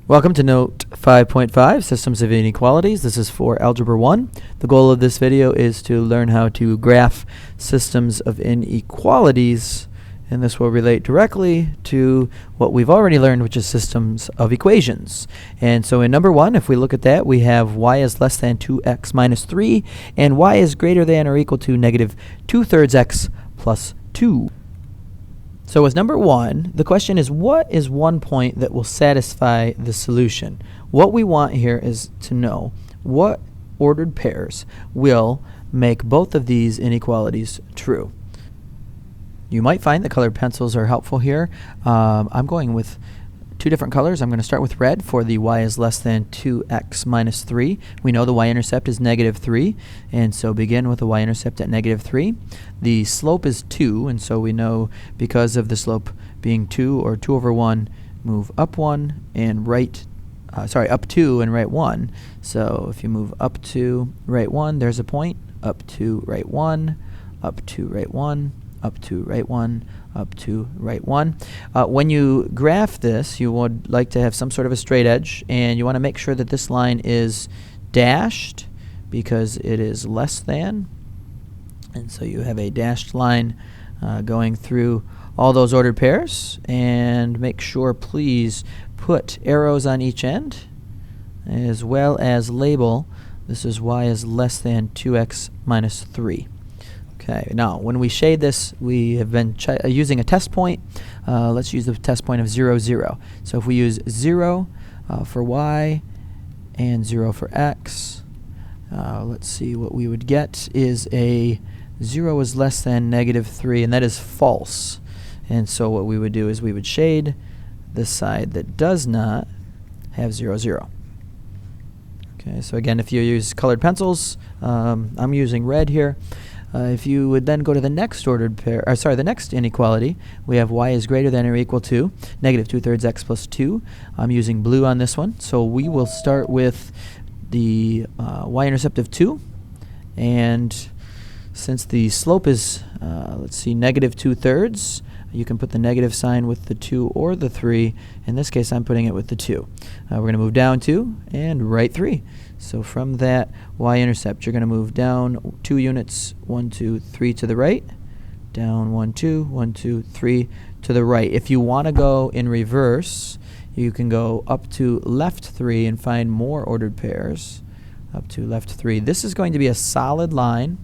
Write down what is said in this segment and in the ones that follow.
Welcome to Note 5.5, Systems of Inequalities. This is for Algebra 1. The goal of this video is to learn how to graph systems of inequalities, and this will relate directly to what we've already learned, which is systems of equations. And so in number 1, if we look at that, we have y is less than 2x minus 3, and y is greater than or equal to negative 2/3 x plus 2. So as number 1, the question is, what is one point that will satisfy the solution? What we want here is to know what ordered pairs will make both of these inequalities true. You might find that colored pencils are helpful here. I'm going with two different colors. I'm going to start with red for the y is less than 2x minus 3. We know the y-intercept is negative 3, and so begin with the y-intercept at negative 3. The slope is 2, and so we know because of the slope being 2, or 2 over 1, move up 1 and up 2 and right 1. So if you move up 2, right 1, there's a point. Up 2, right 1, up 2, right 1, up 2, right 1, up to right 1. When you graph this, you would like to have some sort of a straight edge, and you want to make sure that this line is dashed because it is less than. And so you have a dashed line going through all those ordered pairs, and make sure, please, put arrows on each end as well as label this is y is less than 2x minus 3. Okay, now when we shade this, we have been using a test point. Let's use the test point of 0, 0. So if we use 0 for y and 0 for x, let's see, what we would get is a 0 is less than negative 3, and that is false. And so what we would do is we would shade the side that does not have 0, 0. Okay, so again, if you use colored pencils, I'm using red here. If you would then go to the next ordered pair, the next inequality, we have y is greater than or equal to negative 2/3 x plus 2. I'm using blue on this one, so we will start with the y-intercept of 2, and since the slope is, negative 2/3, you can put the negative sign with the 2 or the 3. In this case, I'm putting it with the 2. We're going to move down 2 and right 3. So from that y-intercept, you're going to move down 2 units, 1, 2, 3 to the right, down 1, 2, 1, 2, 3 to the right. If you want to go in reverse, you can go up to left 3 and find more ordered pairs. Up to left 3. This is going to be a solid line.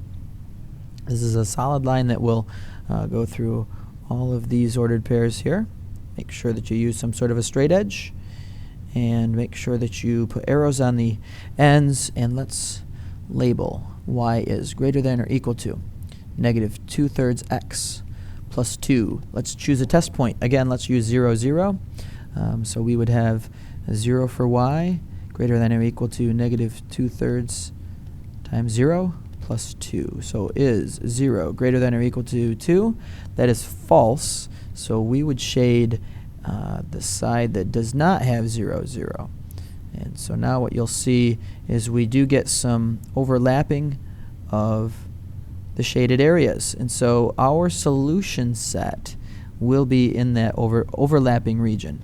This is a solid line that will go through all of these ordered pairs here. Make sure that you use some sort of a straight edge, and make sure that you put arrows on the ends, and let's label y is greater than or equal to negative 2/3 x plus 2. Let's choose a test point. Again, let's use 0, 0. So we would have a 0 for y greater than or equal to negative 2/3 times 0 plus 2. So is 0 greater than or equal to 2? That is false. So we would shade the side that does not have 0, 0. And so now what you'll see is we do get some overlapping of the shaded areas. And so our solution set will be in that overlapping region.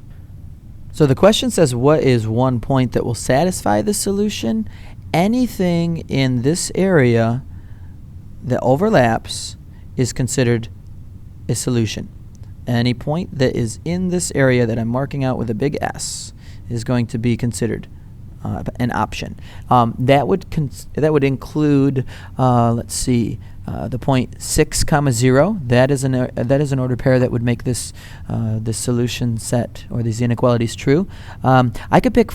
So the question says, what is one point that will satisfy the solution? Anything in this area that overlaps is considered a solution. Any point that is in this area that I'm marking out with a big S is going to be considered an option. That would include, the point 6, 0. That is an ordered pair that would make this solution set, or these inequalities, true. I could pick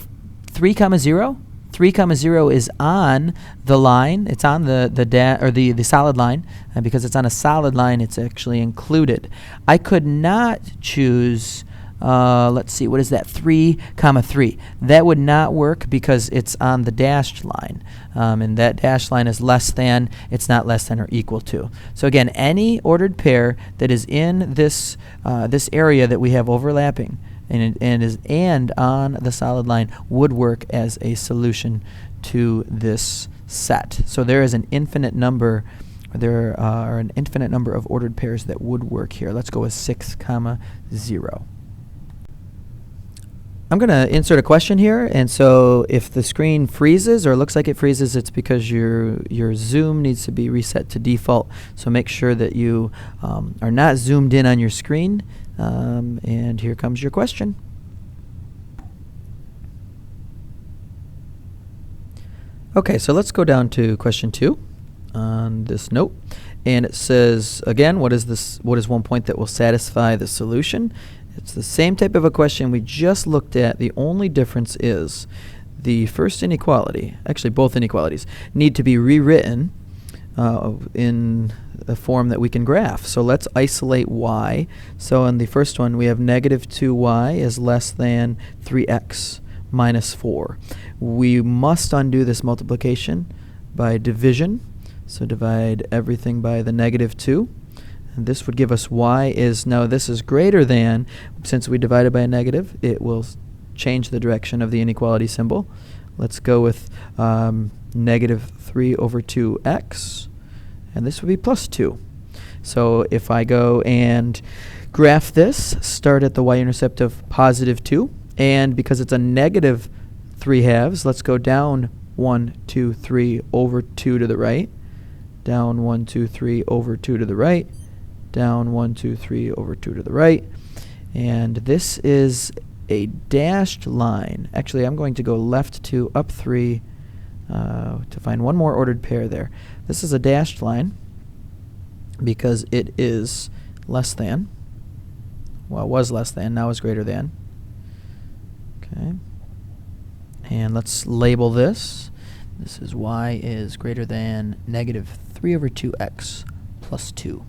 3, 0. 3, 0 is on the line. It's on the solid line, and because it's on a solid line, it's actually included. I could not choose, what is that, 3, 3. That would not work because it's on the dashed line, and that dashed line is less than. It's not less than or equal to. So again, any ordered pair that is in this area that we have overlapping and on the solid line would work as a solution to this set. So there is an infinite number. There are an infinite number of ordered pairs that would work here. Let's go with 6, 0. I'm going to insert a question here, and so if the screen freezes or looks like it freezes, it's because your zoom needs to be reset to default. So make sure that you are not zoomed in on your screen. And here comes your question. Okay, so let's go down to question 2 on this note. And it says, again, what is one point that will satisfy the solution? It's the same type of a question we just looked at. The only difference is the first inequality, actually both inequalities, need to be rewritten in a form that we can graph. So let's isolate y. So in the first one, we have negative 2y is less than 3x minus 4. We must undo this multiplication by division. So divide everything by the negative 2. And this would give us y is, now this is greater than, since we divided by a negative, it will change the direction of the inequality symbol. Let's go with negative 3 over 2x, and this would be plus 2. So if I go and graph this, start at the y-intercept of positive 2, and because it's a negative 3/2, let's go down 1, 2, 3 over 2 to the right, down 1, 2, 3 over 2 to the right, down 1, 2, 3 over 2 to the right, and this is a dashed line. Actually, I'm going to go left 2, up 3 to find one more ordered pair there. This is a dashed line because it is less than. Well, it was less than, now is greater than. Okay. And let's label this. This is y is greater than negative 3 over 2x plus 2.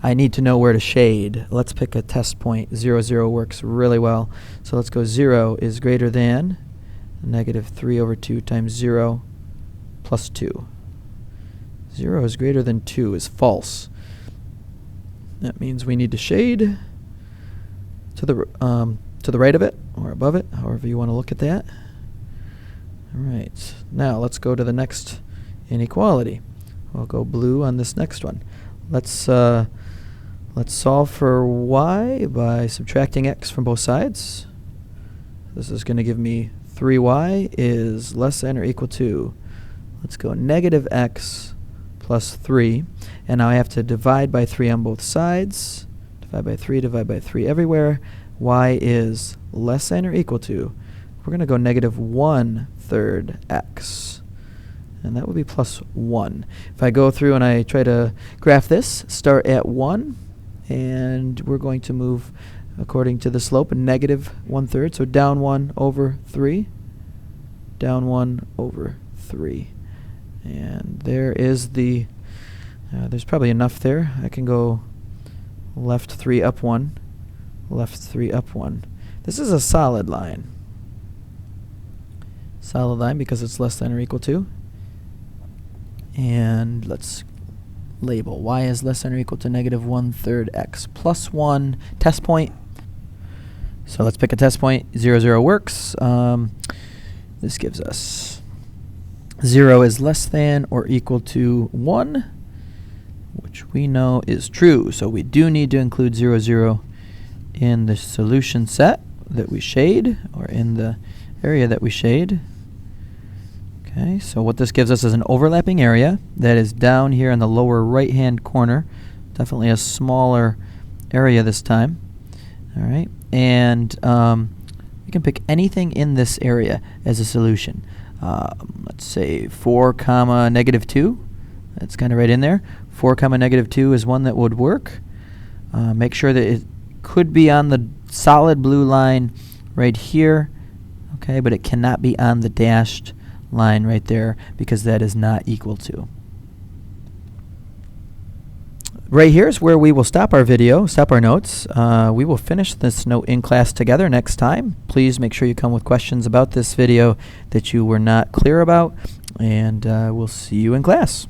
I need to know where to shade. Let's pick a test point. 0, 0 works really well. So let's go 0 is greater than negative 3 over 2 times 0 plus 2. 0 is greater than 2 is false. That means we need to shade to the right of it or above it, however you want to look at that. All right. Now let's go to the next inequality. We'll go blue on this next one. Let's solve for y by subtracting x from both sides. This is going to give me 3y is less than or equal to, let's go negative x plus 3. And now I have to divide by 3 on both sides. Divide by 3 everywhere. Y is less than or equal to, we're going to go negative 1/3 x. And that would be plus 1. If I go through and I try to graph this, start at 1, and we're going to move according to the slope, negative 1/3, so down 1 over 3, down 1 over 3. And there is the, there's probably enough there. I can go left 3, up 1, left 3, up 1. This is a solid line. Solid line because it's less than or equal to. And let's label y is less than or equal to negative 1/3 x plus 1. Test point. So let's pick a test point. 0, 0 works. This gives us 0 is less than or equal to 1, which we know is true. So we do need to include 0, 0 in the solution set that we shade, or in the area that we shade. Okay, so what this gives us is an overlapping area that is down here in the lower right-hand corner. Definitely a smaller area this time. All right, and we can pick anything in this area as a solution. Let's say 4 comma negative 2. That's kind of right in there. 4 comma negative 2 is one that would work. Make sure that it could be on the solid blue line right here. Okay, but it cannot be on the dashed line right there because that is not equal to. Right here is where we will stop our video, stop our notes. We will finish this note in class together next time. Please make sure you come with questions about this video that you were not clear about, and we'll see you in class.